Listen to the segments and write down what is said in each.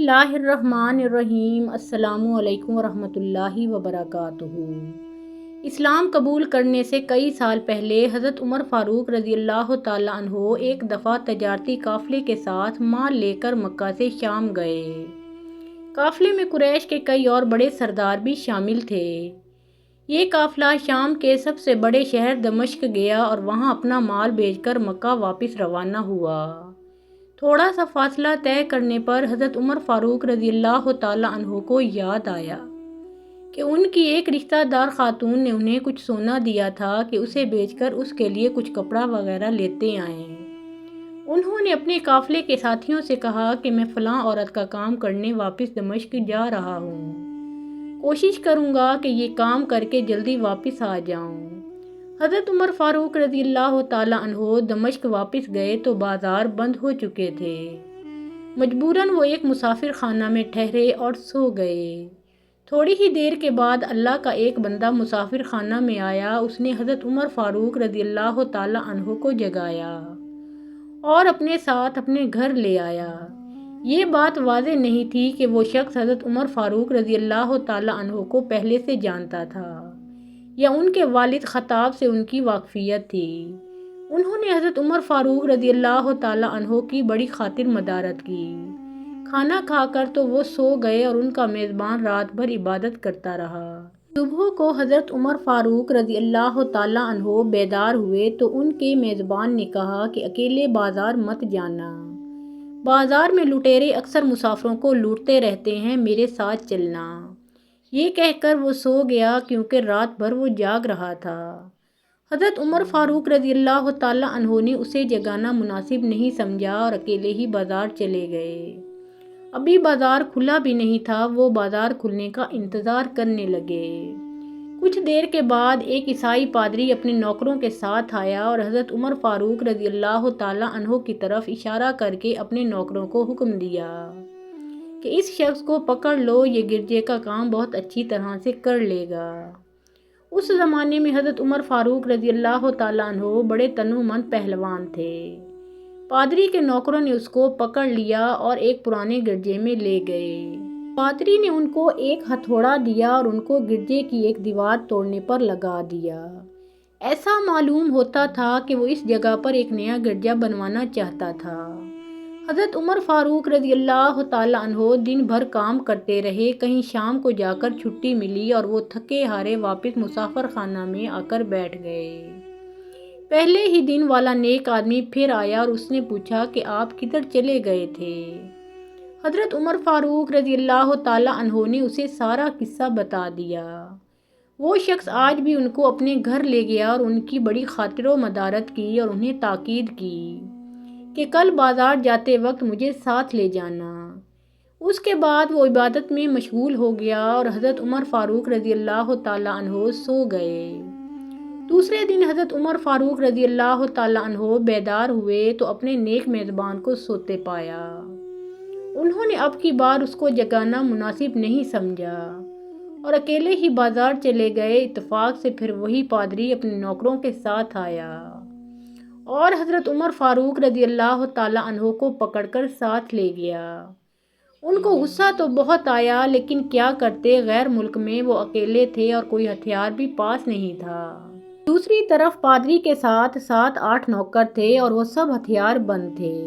اللہ الرحمن الرحیم۔ السلام علیکم ورحمۃ اللہ وبرکاتہ۔ اسلام قبول کرنے سے کئی سال پہلے حضرت عمر فاروق رضی اللہ تعالیٰ عنہ ایک دفعہ تجارتی قافلے کے ساتھ مال لے کر مکہ سے شام گئے۔ قافلے میں قریش کے کئی اور بڑے سردار بھی شامل تھے۔ یہ قافلہ شام کے سب سے بڑے شہر دمشق گیا اور وہاں اپنا مال بیچ کر مکہ واپس روانہ ہوا۔ تھوڑا سا فاصلہ طے کرنے پر حضرت عمر فاروق رضی اللہ تعالیٰ عنہ کو یاد آیا کہ ان کی ایک رشتہ دار خاتون نے انہیں کچھ سونا دیا تھا کہ اسے بیچ کر اس کے لیے کچھ کپڑا وغیرہ لیتے آئیں۔ انہوں نے اپنے قافلے کے ساتھیوں سے کہا کہ میں فلاں عورت کا کام کرنے واپس دمشق جا رہا ہوں، کوشش کروں گا کہ یہ کام کر کے جلدی واپس آ جاؤں۔ حضرت عمر فاروق رضی اللہ تعالیٰ عنہ دمشق واپس گئے تو بازار بند ہو چکے تھے۔ مجبوراً وہ ایک مسافر خانہ میں ٹھہرے اور سو گئے۔ تھوڑی ہی دیر کے بعد اللہ کا ایک بندہ مسافر خانہ میں آیا۔ اس نے حضرت عمر فاروق رضی اللہ تعالیٰ عنہ کو جگایا اور اپنے ساتھ اپنے گھر لے آیا۔ یہ بات واضح نہیں تھی کہ وہ شخص حضرت عمر فاروق رضی اللہ تعالیٰ عنہ کو پہلے سے جانتا تھا یا ان کے والد خطاب سے ان کی واقفیت تھی۔ انہوں نے حضرت عمر فاروق رضی اللہ تعالیٰ عنہ کی بڑی خاطر مدارت کی۔ کھانا کھا کر تو وہ سو گئے اور ان کا میزبان رات بھر عبادت کرتا رہا۔ صبح کو حضرت عمر فاروق رضی اللہ تعالیٰ عنہ بیدار ہوئے تو ان کے میزبان نے کہا کہ اکیلے بازار مت جانا، بازار میں لٹیرے اکثر مسافروں کو لوٹتے رہتے ہیں، میرے ساتھ چلنا۔ یہ کہہ کر وہ سو گیا کیونکہ رات بھر وہ جاگ رہا تھا۔ حضرت عمر فاروق رضی اللہ تعالیٰ عنہ نے اسے جگانا مناسب نہیں سمجھا اور اکیلے ہی بازار چلے گئے۔ ابھی بازار کھلا بھی نہیں تھا، وہ بازار کھلنے کا انتظار کرنے لگے۔ کچھ دیر کے بعد ایک عیسائی پادری اپنے نوکروں کے ساتھ آیا اور حضرت عمر فاروق رضی اللہ تعالیٰ عنہ کی طرف اشارہ کر کے اپنے نوکروں کو حکم دیا کہ اس شخص کو پکڑ لو، یہ گرجے کا کام بہت اچھی طرح سے کر لے گا۔ اس زمانے میں حضرت عمر فاروق رضی اللہ تعالیٰ عنہ بڑے تنومند پہلوان تھے۔ پادری کے نوکروں نے اس کو پکڑ لیا اور ایک پرانے گرجے میں لے گئے۔ پادری نے ان کو ایک ہتھوڑا دیا اور ان کو گرجے کی ایک دیوار توڑنے پر لگا دیا۔ ایسا معلوم ہوتا تھا کہ وہ اس جگہ پر ایک نیا گرجا بنوانا چاہتا تھا۔ حضرت عمر فاروق رضی اللہ تعالیٰ عنہ دن بھر کام کرتے رہے۔ کہیں شام کو جا کر چھٹی ملی اور وہ تھکے ہارے واپس مسافر خانہ میں آ کر بیٹھ گئے۔ پہلے ہی دن والا نیک آدمی پھر آیا اور اس نے پوچھا کہ آپ کدھر چلے گئے تھے؟ حضرت عمر فاروق رضی اللہ تعالیٰ عنہ نے اسے سارا قصہ بتا دیا۔ وہ شخص آج بھی ان کو اپنے گھر لے گیا اور ان کی بڑی خاطر و مدارت کی اور انہیں تاکید کی کہ کل بازار جاتے وقت مجھے ساتھ لے جانا۔ اس کے بعد وہ عبادت میں مشغول ہو گیا اور حضرت عمر فاروق رضی اللہ تعالیٰ عنہ سو گئے۔ دوسرے دن حضرت عمر فاروق رضی اللہ تعالیٰ عنہ بیدار ہوئے تو اپنے نیک میزبان کو سوتے پایا۔ انہوں نے اب کی بار اس کو جگانا مناسب نہیں سمجھا اور اکیلے ہی بازار چلے گئے۔ اتفاق سے پھر وہی پادری اپنے نوکروں کے ساتھ آیا اور حضرت عمر فاروق رضی اللہ تعالیٰ عنہ کو پکڑ کر ساتھ لے گیا۔ ان کو غصہ تو بہت آیا، لیکن کیا کرتے، غیر ملک میں وہ اکیلے تھے اور کوئی ہتھیار بھی پاس نہیں تھا۔ دوسری طرف پادری کے ساتھ 7-8 نوکر تھے اور وہ سب ہتھیار بند تھے۔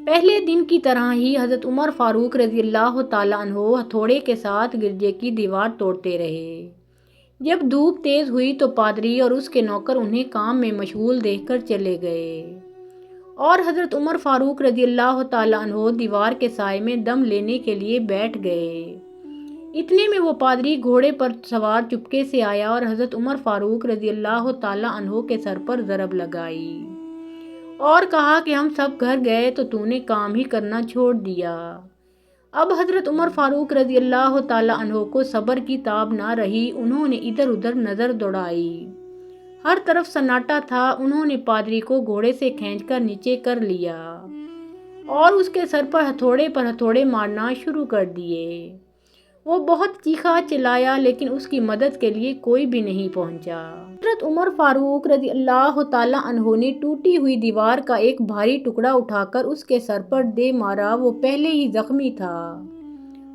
پہلے دن کی طرح ہی حضرت عمر فاروق رضی اللہ تعالیٰ عنہ ہتھوڑے کے ساتھ گرجے کی دیوار توڑتے رہے۔ جب دھوپ تیز ہوئی تو پادری اور اس کے نوکر انہیں کام میں مشغول دیکھ کر چلے گئے اور حضرت عمر فاروق رضی اللہ تعالیٰ عنہ دیوار کے سائے میں دم لینے کے لیے بیٹھ گئے۔ اتنے میں وہ پادری گھوڑے پر سوار چپکے سے آیا اور حضرت عمر فاروق رضی اللہ تعالیٰ عنہ کے سر پر ضرب لگائی اور کہا کہ ہم سب گھر گئے تو تو نے کام ہی کرنا چھوڑ دیا۔ اب حضرت عمر فاروق رضی اللہ تعالیٰ عنہ کو صبر کی تاب نہ رہی۔ انہوں نے ادھر ادھر نظر دوڑائی، ہر طرف سناٹا تھا۔ انہوں نے پادری کو گھوڑے سے کھینچ کر نیچے کر لیا اور اس کے سر پر ہتھوڑے مارنا شروع کر دیے۔ وہ بہت چیخا چلایا لیکن اس کی مدد کے لیے کوئی بھی نہیں پہنچا۔ حضرت عمر فاروق رضی اللہ تعالیٰ عنہ نے ٹوٹی ہوئی دیوار کا ایک بھاری ٹکڑا اٹھا کر اس کے سر پر دے مارا۔ وہ پہلے ہی زخمی تھا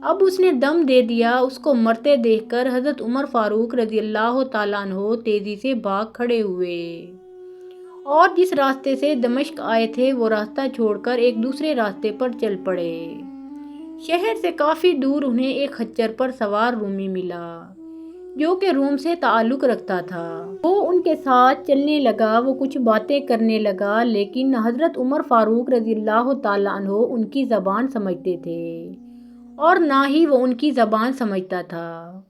اب اس نے دم دے دیا۔ اس کو مرتے دیکھ کر حضرت عمر فاروق رضی اللہ تعالیٰ عنہ تیزی سے بھاگ کھڑے ہوئے اور جس راستے سے دمشق آئے تھے وہ راستہ چھوڑ کر ایک دوسرے راستے پر چل پڑے۔ شہر سے کافی دور انہیں ایک خچر پر سوار رومی ملا جو کہ روم سے تعلق رکھتا تھا۔ وہ ان کے ساتھ چلنے لگا، وہ کچھ باتیں کرنے لگا، لیکن نہ حضرت عمر فاروق رضی اللہ تعالیٰ عنہ ان کی زبان سمجھتے تھے اور نہ ہی وہ ان کی زبان سمجھتا تھا۔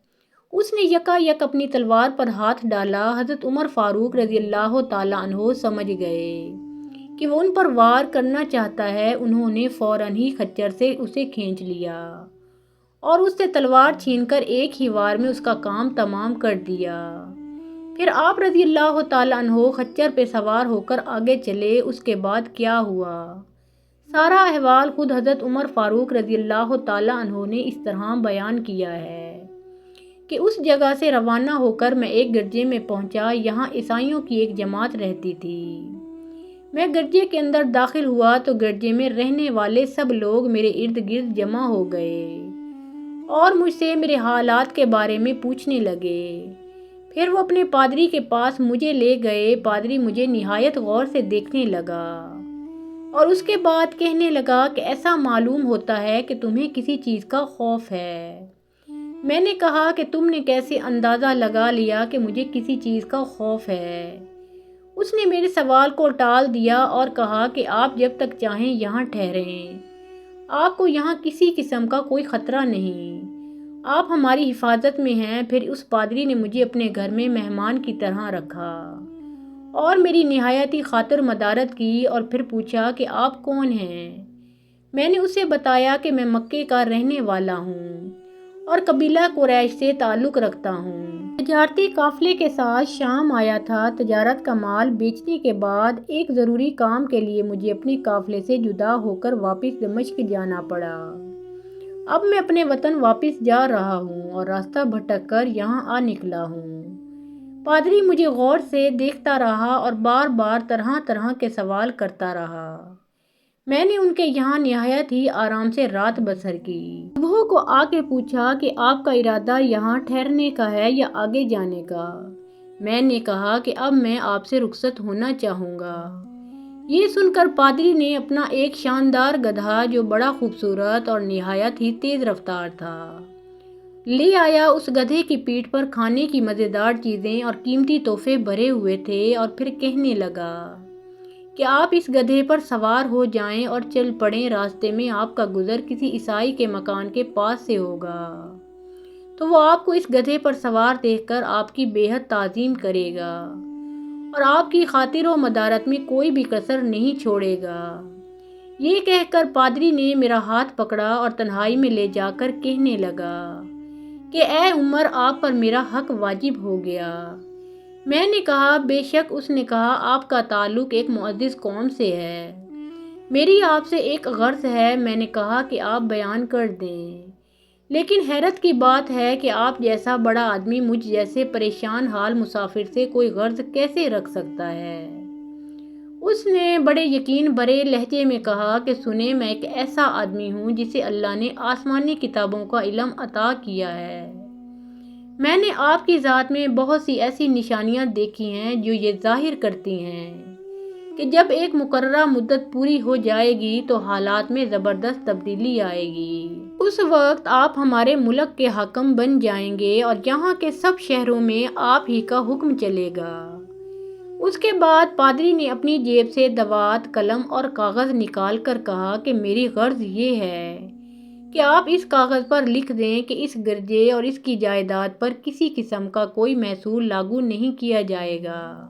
اس نے یکا یک اپنی تلوار پر ہاتھ ڈالا۔ حضرت عمر فاروق رضی اللہ تعالیٰ عنہ سمجھ گئے کہ وہ ان پر وار کرنا چاہتا ہے۔ انہوں نے فوراً ہی خچر سے اسے کھینچ لیا اور اس سے تلوار چھین کر ایک ہی وار میں اس کا کام تمام کر دیا۔ پھر آپ رضی اللہ تعالیٰ عنہ خچر پہ سوار ہو کر آگے چلے۔ اس کے بعد کیا ہوا، سارا احوال خود حضرت عمر فاروق رضی اللہ تعالیٰ عنہ نے اس طرح بیان کیا ہے کہ اس جگہ سے روانہ ہو کر میں ایک گرجے میں پہنچا۔ یہاں عیسائیوں کی ایک جماعت رہتی تھی۔ میں گرجے کے اندر داخل ہوا تو گرجے میں رہنے والے سب لوگ میرے ارد گرد جمع ہو گئے اور مجھ سے میرے حالات کے بارے میں پوچھنے لگے۔ پھر وہ اپنے پادری کے پاس مجھے لے گئے۔ پادری مجھے نہایت غور سے دیکھنے لگا اور اس کے بعد کہنے لگا کہ ایسا معلوم ہوتا ہے کہ تمہیں کسی چیز کا خوف ہے۔ میں نے کہا کہ تم نے کیسے اندازہ لگا لیا کہ مجھے کسی چیز کا خوف ہے؟ اس نے میرے سوال کو ٹال دیا اور کہا کہ آپ جب تک چاہیں یہاں ٹھہریں، آپ کو یہاں کسی قسم کا کوئی خطرہ نہیں، آپ ہماری حفاظت میں ہیں۔ پھر اس پادری نے مجھے اپنے گھر میں مہمان کی طرح رکھا اور میری نہایت ہی خاطر مدارت کی اور پھر پوچھا کہ آپ کون ہیں؟ میں نے اسے بتایا کہ میں مکے کا رہنے والا ہوں اور قبیلہ قریش سے تعلق رکھتا ہوں۔ تجارتی قافلے کے ساتھ شام آیا تھا۔ تجارت کا مال بیچنے کے بعد ایک ضروری کام کے لیے مجھے اپنے قافلے سے جدا ہو کر واپس دمشق جانا پڑا۔ اب میں اپنے وطن واپس جا رہا ہوں اور راستہ بھٹک کر یہاں آ نکلا ہوں۔ پادری مجھے غور سے دیکھتا رہا اور بار بار طرح طرح کے سوال کرتا رہا۔ میں نے ان کے یہاں نہایت ہی آرام سے رات بسر کی۔ صبح کو آ کے پوچھا کہ آپ کا ارادہ یہاں ٹھہرنے کا ہے یا آگے جانے کا؟ میں نے کہا کہ اب میں آپ سے رخصت ہونا چاہوں گا۔ یہ سن کر پادری نے اپنا ایک شاندار گدھا جو بڑا خوبصورت اور نہایت ہی تیز رفتار تھا لے آیا۔ اس گدھے کی پیٹھ پر کھانے کی مزیدار چیزیں اور قیمتی تحفے بھرے ہوئے تھے اور پھر کہنے لگا کہ آپ اس گدھے پر سوار ہو جائیں اور چل پڑیں۔ راستے میں آپ کا گزر کسی عیسائی کے مکان کے پاس سے ہوگا تو وہ آپ کو اس گدھے پر سوار دیکھ کر آپ کی بے حد تعظیم کرے گا اور آپ کی خاطر و مدارت میں کوئی بھی کسر نہیں چھوڑے گا۔ یہ کہہ کر پادری نے میرا ہاتھ پکڑا اور تنہائی میں لے جا کر کہنے لگا کہ اے عمر، آپ پر میرا حق واجب ہو گیا۔ میں نے کہا بے شک۔ اس نے کہا آپ کا تعلق ایک معزز قوم سے ہے، میری آپ سے ایک غرض ہے۔ میں نے کہا کہ آپ بیان کر دیں، لیکن حیرت کی بات ہے کہ آپ جیسا بڑا آدمی مجھ جیسے پریشان حال مسافر سے کوئی غرض کیسے رکھ سکتا ہے؟ اس نے بڑے یقین بھرے لہجے میں کہا کہ سنیں، میں ایک ایسا آدمی ہوں جسے اللہ نے آسمانی کتابوں کا علم عطا کیا ہے۔ میں نے آپ کی ذات میں بہت سی ایسی نشانیاں دیکھی ہیں جو یہ ظاہر کرتی ہیں کہ جب ایک مقررہ مدت پوری ہو جائے گی تو حالات میں زبردست تبدیلی آئے گی۔ اس وقت آپ ہمارے ملک کے حاکم بن جائیں گے اور یہاں کے سب شہروں میں آپ ہی کا حکم چلے گا۔ اس کے بعد پادری نے اپنی جیب سے دوات، قلم اور کاغذ نکال کر کہا کہ میری غرض یہ ہے کہ آپ اس کاغذ پر لکھ دیں کہ اس گرجے اور اس کی جائیداد پر کسی قسم کا کوئی محصول لاگو نہیں کیا جائے گا۔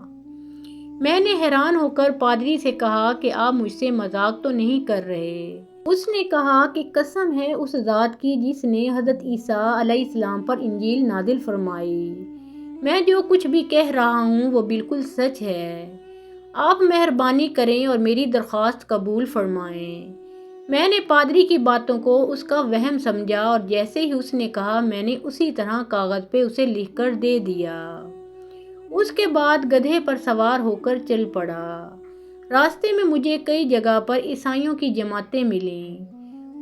میں نے حیران ہو کر پادری سے کہا کہ آپ مجھ سے مذاق تو نہیں کر رہے؟ اس نے کہا کہ قسم ہے اس ذات کی جس نے حضرت عیسیٰ علیہ السلام پر انجیل نازل فرمائی، میں جو کچھ بھی کہہ رہا ہوں وہ بالکل سچ ہے۔ آپ مہربانی کریں اور میری درخواست قبول فرمائیں۔ میں نے پادری کی باتوں کو اس کا وہم سمجھا اور جیسے ہی اس نے کہا میں نے اسی طرح کاغذ پہ اسے لکھ کر دے دیا۔ اس کے بعد گدھے پر سوار ہو کر چل پڑا۔ راستے میں مجھے کئی جگہ پر عیسائیوں کی جماعتیں ملیں۔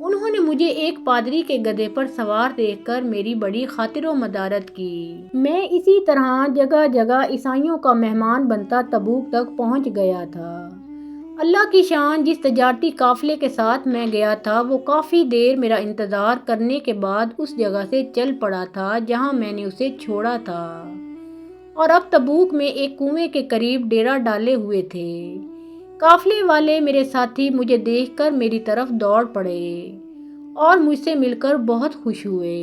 انہوں نے مجھے ایک پادری کے گدھے پر سوار دیکھ کر میری بڑی خاطر و مدارت کی۔ میں اسی طرح جگہ جگہ عیسائیوں کا مہمان بنتا تبوک تک پہنچ گیا تھا۔ اللہ کی شان، جس تجارتی قافلے کے ساتھ میں گیا تھا وہ کافی دیر میرا انتظار کرنے کے بعد اس جگہ سے چل پڑا تھا جہاں میں نے اسے چھوڑا تھا، اور اب تبوک میں ایک کنویں کے قریب ڈیرا ڈالے ہوئے تھے۔ قافلے والے میرے ساتھی مجھے دیکھ کر میری طرف دوڑ پڑے اور مجھ سے مل کر بہت خوش ہوئے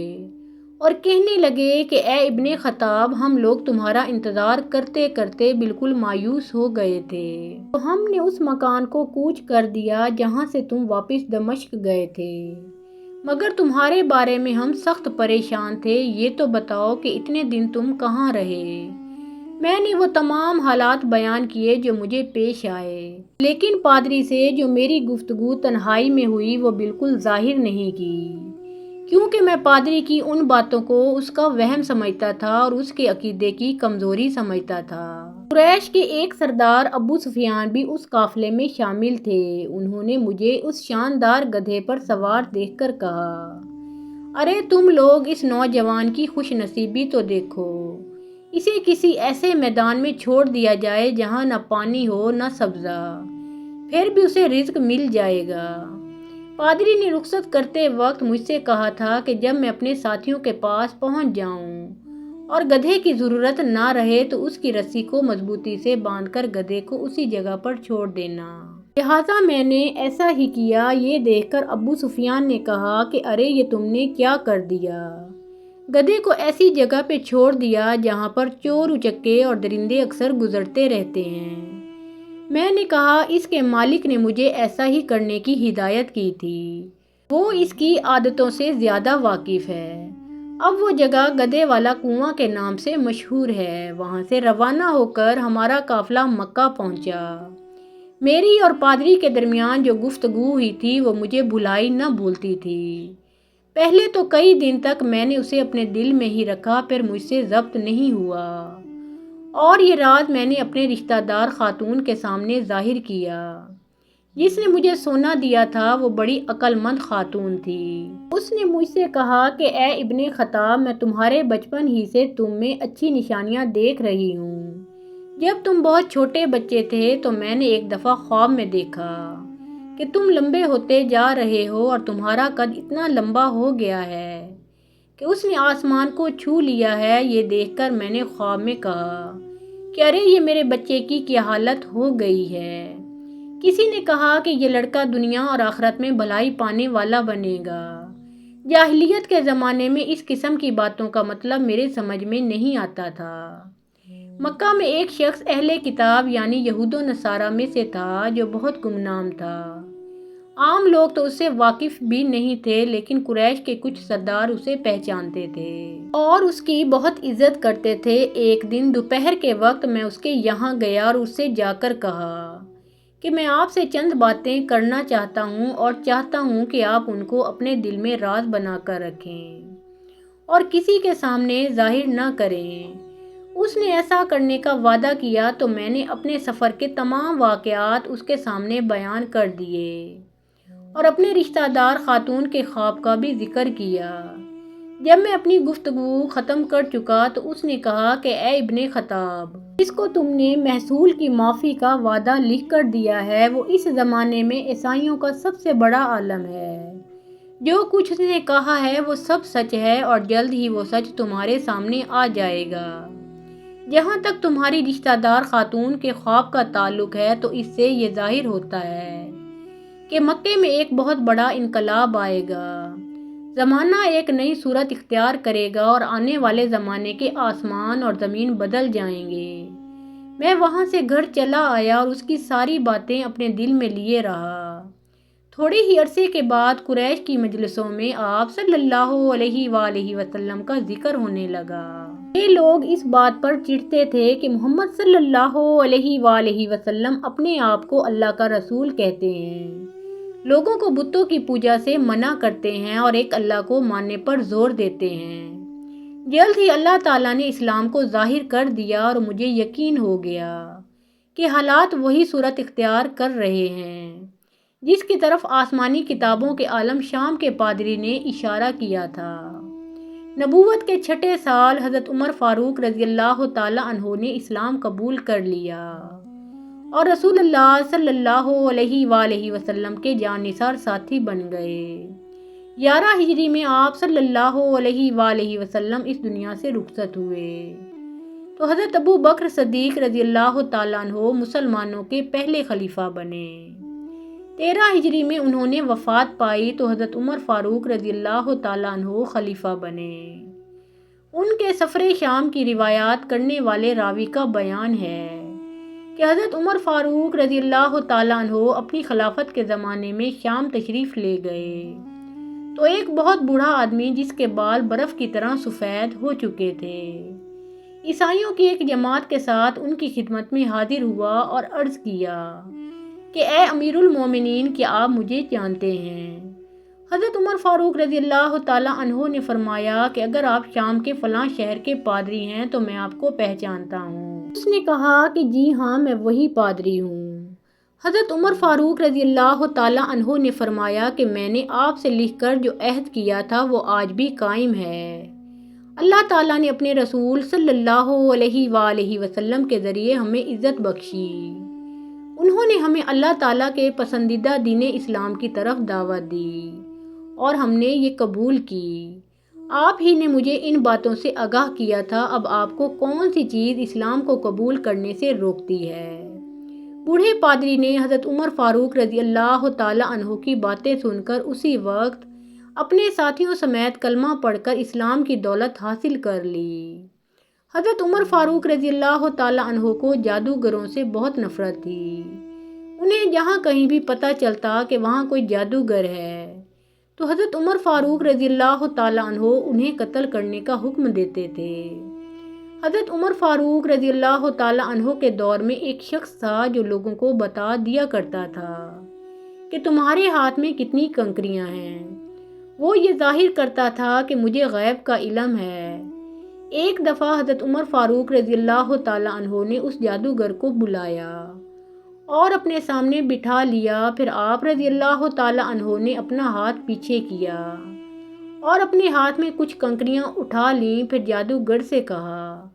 اور کہنے لگے کہ اے ابن خطاب، ہم لوگ تمہارا انتظار کرتے کرتے بالکل مایوس ہو گئے تھے، تو ہم نے اس مکان کو کوچ کر دیا جہاں سے تم واپس دمشق گئے تھے، مگر تمہارے بارے میں ہم سخت پریشان تھے۔ یہ تو بتاؤ کہ اتنے دن تم کہاں رہے؟ میں نے وہ تمام حالات بیان کیے جو مجھے پیش آئے، لیکن پادری سے جو میری گفتگو تنہائی میں ہوئی وہ بالکل ظاہر نہیں کی، کیونکہ میں پادری کی ان باتوں کو اس کا وہم سمجھتا تھا اور اس کے عقیدے کی کمزوری سمجھتا تھا۔ قریش کے ایک سردار ابو سفیان بھی اس قافلے میں شامل تھے۔ انہوں نے مجھے اس شاندار گدھے پر سوار دیکھ کر کہا، ارے تم لوگ اس نوجوان کی خوش نصیبی تو دیکھو، اسے کسی ایسے میدان میں چھوڑ دیا جائے جہاں نہ پانی ہو نہ سبزہ، پھر بھی اسے رزق مل جائے گا۔ پادری نے رخصت کرتے وقت مجھ سے کہا تھا کہ جب میں اپنے ساتھیوں کے پاس پہنچ جاؤں اور گدھے کی ضرورت نہ رہے تو اس کی رسی کو مضبوطی سے باندھ کر گدھے کو اسی جگہ پر چھوڑ دینا۔ لہٰذا میں نے ایسا ہی کیا۔ یہ دیکھ کر ابو سفیان نے کہا کہ ارے یہ تم نے کیا کر دیا؟ گدھے کو ایسی جگہ پہ چھوڑ دیا جہاں پر چور اچکے اور درندے اکثر گزرتے رہتے ہیں۔ میں نے کہا اس کے مالک نے مجھے ایسا ہی کرنے کی ہدایت کی تھی، وہ اس کی عادتوں سے زیادہ واقف ہے۔ اب وہ جگہ گدھے والا کنواں کے نام سے مشہور ہے۔ وہاں سے روانہ ہو کر ہمارا قافلہ مکہ پہنچا۔ میری اور پادری کے درمیان جو گفتگو ہوئی تھی وہ مجھے بھلائی نہ بھولتی تھی۔ پہلے تو کئی دن تک میں نے اسے اپنے دل میں ہی رکھا، پھر مجھ سے ضبط نہیں ہوا، اور یہ راز میں نے اپنے رشتہ دار خاتون کے سامنے ظاہر کیا۔ جس نے مجھے سونا دیا تھا وہ بڑی عقل مند خاتون تھی۔ اس نے مجھ سے کہا کہ اے ابن خطاب، میں تمہارے بچپن ہی سے تم میں اچھی نشانیاں دیکھ رہی ہوں۔ جب تم بہت چھوٹے بچے تھے تو میں نے ایک دفعہ خواب میں دیکھا کہ تم لمبے ہوتے جا رہے ہو اور تمہارا قد اتنا لمبا ہو گیا ہے کہ اس نے آسمان کو چھو لیا ہے۔ یہ دیکھ کر میں نے خواب میں کہا کہ ارے یہ میرے بچے کی کیا حالت ہو گئی ہے۔ کسی نے کہا کہ یہ لڑکا دنیا اور آخرت میں بھلائی پانے والا بنے گا۔ جاہلیت کے زمانے میں اس قسم کی باتوں کا مطلب میرے سمجھ میں نہیں آتا تھا۔ مکہ میں ایک شخص اہل کتاب یعنی یہود و نصارہ میں سے تھا جو بہت گمنام تھا۔ عام لوگ تو اس سے واقف بھی نہیں تھے، لیکن قریش کے کچھ سردار اسے پہچانتے تھے اور اس کی بہت عزت کرتے تھے۔ ایک دن دوپہر کے وقت میں اس کے یہاں گیا اور اس سے جا کر کہا کہ میں آپ سے چند باتیں کرنا چاہتا ہوں اور چاہتا ہوں کہ آپ ان کو اپنے دل میں راز بنا کر رکھیں اور کسی کے سامنے ظاہر نہ کریں۔ اس نے ایسا کرنے کا وعدہ کیا تو میں نے اپنے سفر کے تمام واقعات اس کے سامنے بیان کر دیے اور اپنے رشتہ دار خاتون کے خواب کا بھی ذکر کیا۔ جب میں اپنی گفتگو ختم کر چکا تو اس نے کہا کہ اے ابن خطاب، جس کو تم نے محصول کی معافی کا وعدہ لکھ کر دیا ہے وہ اس زمانے میں عیسائیوں کا سب سے بڑا عالم ہے۔ جو کچھ اس نے کہا ہے وہ سب سچ ہے اور جلد ہی وہ سچ تمہارے سامنے آ جائے گا۔ جہاں تک تمہاری رشتہ دار خاتون کے خواب کا تعلق ہے تو اس سے یہ ظاہر ہوتا ہے کہ مکے میں ایک بہت بڑا انقلاب آئے گا، زمانہ ایک نئی صورت اختیار کرے گا اور آنے والے زمانے کے آسمان اور زمین بدل جائیں گے۔ میں وہاں سے گھر چلا آیا اور اس کی ساری باتیں اپنے دل میں لیے رہا۔ تھوڑے ہی عرصے کے بعد قریش کی مجلسوں میں آپ صلی اللہ علیہ وآلہ وسلم کا ذکر ہونے لگا۔ یہ لوگ اس بات پر چڑھتے تھے کہ محمد صلی اللہ علیہ وآلہ وسلم اپنے آپ کو اللہ کا رسول کہتے ہیں، لوگوں کو بتوں کی پوجا سے منع کرتے ہیں اور ایک اللہ کو ماننے پر زور دیتے ہیں۔ جلد ہی اللہ تعالیٰ نے اسلام کو ظاہر کر دیا اور مجھے یقین ہو گیا کہ حالات وہی صورت اختیار کر رہے ہیں جس کی طرف آسمانی کتابوں کے عالم شام کے پادری نے اشارہ کیا تھا۔ نبوت کے 6 سال حضرت عمر فاروق رضی اللہ تعالی عنہ نے اسلام قبول کر لیا اور رسول اللہ صلی اللہ علیہ وآلہ وسلم کے جانثار ساتھی بن گئے۔ 11 ہجری میں آپ صلی اللہ علیہ وآلہ وسلم اس دنیا سے رخصت ہوئے تو حضرت ابو بکر صدیق رضی اللہ تعالیٰ عنہ مسلمانوں کے پہلے خلیفہ بنے۔ 13 ہجری میں انہوں نے وفات پائی تو حضرت عمر فاروق رضی اللہ تعالیٰ عنہ خلیفہ بنے۔ ان کے سفر شام کی روایات کرنے والے راوی کا بیان ہے کہ حضرت عمر فاروق رضی اللہ تعالیٰ عنہ اپنی خلافت کے زمانے میں شام تشریف لے گئے تو ایک بہت بوڑھا آدمی جس کے بال برف کی طرح سفید ہو چکے تھے عیسائیوں کی ایک جماعت کے ساتھ ان کی خدمت میں حاضر ہوا اور عرض کیا کہ اے امیر المومنین، کیا آپ مجھے جانتے ہیں؟ حضرت عمر فاروق رضی اللہ تعالیٰ عنہ نے فرمایا کہ اگر آپ شام کے فلاں شہر کے پادری ہیں تو میں آپ کو پہچانتا ہوں۔ اس نے کہا کہ جی ہاں، میں وہی پادری ہوں۔ حضرت عمر فاروق رضی اللہ تعالیٰ عنہ نے فرمایا کہ میں نے آپ سے لکھ کر جو عہد کیا تھا وہ آج بھی قائم ہے۔ اللہ تعالیٰ نے اپنے رسول صلی اللہ علیہ وآلہ وسلم کے ذریعے ہمیں عزت بخشی۔ انہوں نے ہمیں اللہ تعالیٰ کے پسندیدہ دین اسلام کی طرف دعوت دی اور ہم نے یہ قبول کی۔ آپ ہی نے مجھے ان باتوں سے آگاہ کیا تھا، اب آپ کو کون سی چیز اسلام کو قبول کرنے سے روکتی ہے؟ بوڑھے پادری نے حضرت عمر فاروق رضی اللہ تعالیٰ عنہ کی باتیں سن کر اسی وقت اپنے ساتھیوں سمیت کلمہ پڑھ کر اسلام کی دولت حاصل کر لی۔ حضرت عمر فاروق رضی اللہ تعالیٰ عنہ کو جادوگروں سے بہت نفرت تھی۔ انہیں جہاں کہیں بھی پتہ چلتا کہ وہاں کوئی جادوگر ہے تو حضرت عمر فاروق رضی اللہ تعالیٰ عنہ انہیں قتل کرنے کا حکم دیتے تھے۔ حضرت عمر فاروق رضی اللہ تعالیٰ عنہ کے دور میں ایک شخص تھا جو لوگوں کو بتا دیا کرتا تھا کہ تمہارے ہاتھ میں کتنی کنکریاں ہیں۔ وہ یہ ظاہر کرتا تھا کہ مجھے غیب کا علم ہے۔ ایک دفعہ حضرت عمر فاروق رضی اللہ تعالیٰ عنہ نے اس جادوگر کو بلایا اور اپنے سامنے بٹھا لیا۔ پھر آپ رضی اللہ تعالیٰ عنہ نے اپنا ہاتھ پیچھے کیا اور اپنے ہاتھ میں کچھ کنکریاں اٹھا لیں۔ پھر جادوگر سے کہا،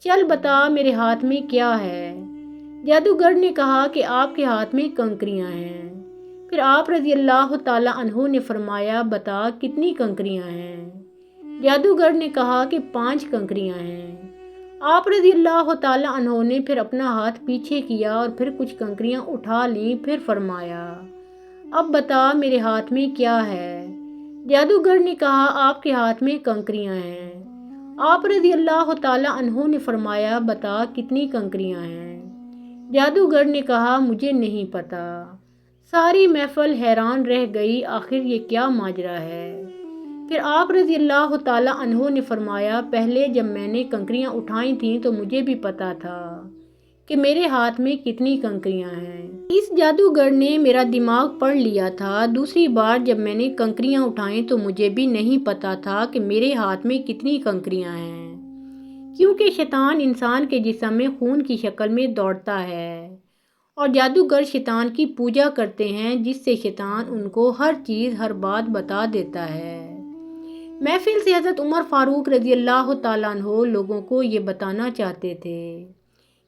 چل بتا میرے ہاتھ میں کیا ہے؟ جادوگر نے کہا کہ آپ کے ہاتھ میں کنکریاں ہیں۔ پھر آپ رضی اللہ تعالیٰ عنہ نے فرمایا، بتا کتنی کنکریاں ہیں؟ جادوگر نے کہا کہ 5 کنکریاں ہیں۔ آپ رضی اللہ تعالیٰ عنہ نے پھر اپنا ہاتھ پیچھے کیا اور پھر کچھ کنکریاں اٹھا لیں۔ پھر فرمایا، اب بتا میرے ہاتھ میں کیا ہے؟ جادوگر نے کہا، آپ کے ہاتھ میں کنکریاں ہیں۔ آپ رضی اللہ تعالیٰ عنہ نے فرمایا، بتا کتنی کنکریاں ہیں؟ جادوگر نے کہا، مجھے نہیں پتا۔ ساری محفل حیران رہ گئی، آخر یہ کیا ماجرا ہے؟ پھر آپ رضی اللہ تعالیٰ عنہ نے فرمایا، پہلے جب میں نے کنکریاں اٹھائی تھیں تو مجھے بھی پتا تھا کہ میرے ہاتھ میں کتنی کنکریاں ہیں۔ اس جادوگر نے میرا دماغ پڑھ لیا تھا۔ دوسری بار جب میں نے کنکریاں اٹھائیں تو مجھے بھی نہیں پتا تھا کہ میرے ہاتھ میں کتنی کنکریاں ہیں، کیونکہ شیطان انسان کے جسم میں خون کی شکل میں دوڑتا ہے اور جادوگر شیطان کی پوجا کرتے ہیں، جس سے شیطان ان کو ہر چیز ہر بات بتا دیتا ہے۔ محفل سے حضرت عمر فاروق رضی اللہ تعالیٰ عنہ لوگوں کو یہ بتانا چاہتے تھے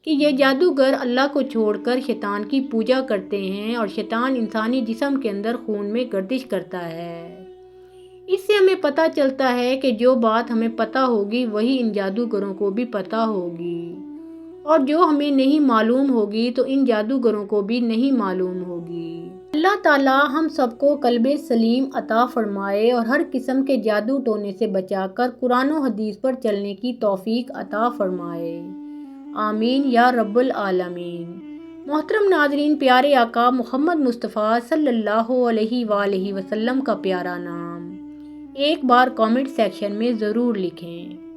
کہ یہ جادوگر اللہ کو چھوڑ کر شیطان کی پوجا کرتے ہیں اور شیطان انسانی جسم کے اندر خون میں گردش کرتا ہے۔ اس سے ہمیں پتہ چلتا ہے کہ جو بات ہمیں پتہ ہوگی وہی ان جادوگروں کو بھی پتہ ہوگی، اور جو ہمیں نہیں معلوم ہوگی تو ان جادوگروں کو بھی نہیں معلوم ہوگی۔ اللہ تعالیٰ ہم سب کو قلب سلیم عطا فرمائے اور ہر قسم کے جادو ٹونے سے بچا کر قرآن و حدیث پر چلنے کی توفیق عطا فرمائے، آمین یا رب العالمین۔ محترم ناظرین، پیارے آقا محمد مصطفیٰ صلی اللہ علیہ وآلہ وسلم کا پیارا نام ایک بار کامنٹ سیکشن میں ضرور لکھیں۔